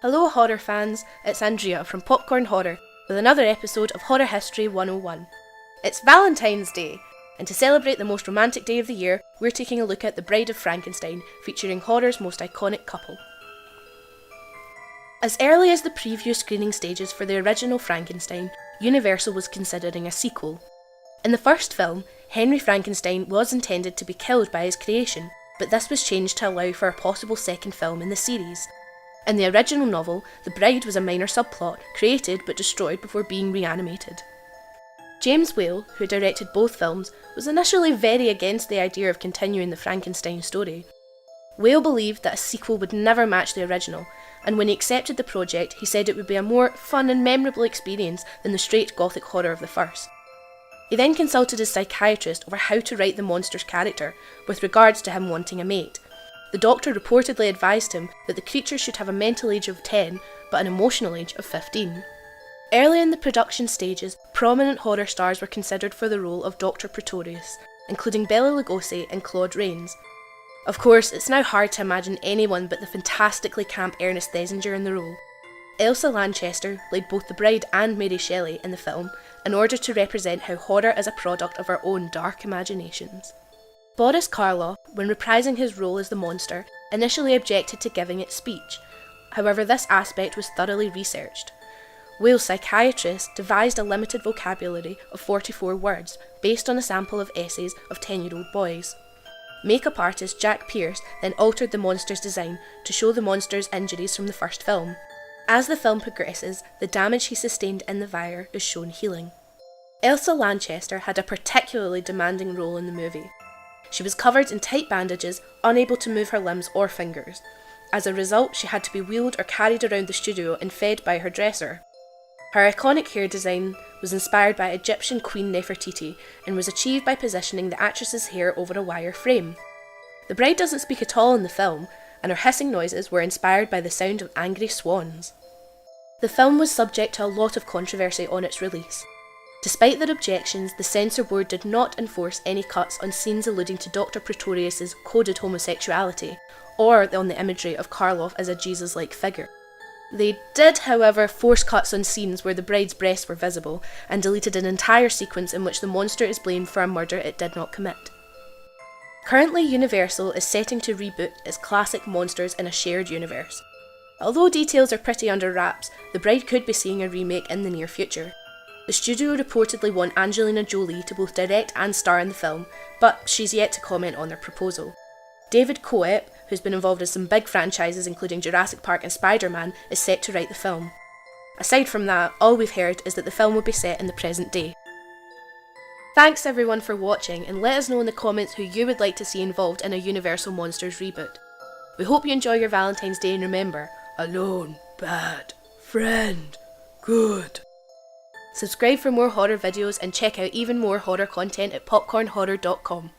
Hello horror fans, it's Andrea from Popcorn Horror with another episode of Horror History 101. It's Valentine's Day, and to celebrate the most romantic day of the year, we're taking a look at the Bride of Frankenstein, featuring horror's most iconic couple. As early as the preview screening stages for the original Frankenstein, Universal was considering a sequel. In the first film, Henry Frankenstein was intended to be killed by his creation, but this was changed to allow for a possible second film in the series. In the original novel, the bride was a minor subplot, created but destroyed before being reanimated. James Whale, who directed both films, was initially very against the idea of continuing the Frankenstein story. Whale believed that a sequel would never match the original, and when he accepted the project, he said it would be a more fun and memorable experience than the straight gothic horror of the first. He then consulted his psychiatrist over how to write the monster's character, with regards to him wanting a mate. The doctor reportedly advised him that the creature should have a mental age of 10, but an emotional age of 15. Early in the production stages, prominent horror stars were considered for the role of Dr. Pretorius, including Bela Lugosi and Claude Rains. Of course, it's now hard to imagine anyone but the fantastically camp Ernest Thesiger in the role. Elsa Lanchester played both the bride and Mary Shelley in the film, in order to represent how horror is a product of our own dark imaginations. Boris Karloff, when reprising his role as the monster, initially objected to giving it speech. However, this aspect was thoroughly researched. Whale's psychiatrist devised a limited vocabulary of 44 words, based on a sample of essays of 10-year-old boys. Makeup artist Jack Pierce then altered the monster's design to show the monster's injuries from the first film. As the film progresses, the damage he sustained in the wire is shown healing. Elsa Lanchester had a particularly demanding role in the movie. She was covered in tight bandages, unable to move her limbs or fingers. As a result, she had to be wheeled or carried around the studio and fed by her dresser. Her iconic hair design was inspired by Egyptian Queen Nefertiti and was achieved by positioning the actress's hair over a wire frame. The bride doesn't speak at all in the film, and her hissing noises were inspired by the sound of angry swans. The film was subject to a lot of controversy on its release. Despite their objections, the censor board did not enforce any cuts on scenes alluding to Dr. Pretorius's coded homosexuality, or on the imagery of Karloff as a Jesus-like figure. They did, however, force cuts on scenes where the bride's breasts were visible, and deleted an entire sequence in which the monster is blamed for a murder it did not commit. Currently, Universal is setting to reboot its classic monsters in a shared universe. Although details are pretty under wraps, the bride could be seeing a remake in the near future. The studio reportedly want Angelina Jolie to both direct and star in the film, but she's yet to comment on their proposal. David Coep, who's been involved in some big franchises including Jurassic Park and Spider-Man, is set to write the film. Aside from that, all we've heard is that the film will be set in the present day. Thanks everyone for watching, and let us know in the comments who you would like to see involved in a Universal Monsters reboot. We hope you enjoy your Valentine's Day, and remember, alone, bad, friend, good. Subscribe for more horror videos and check out even more horror content at popcornhorror.com.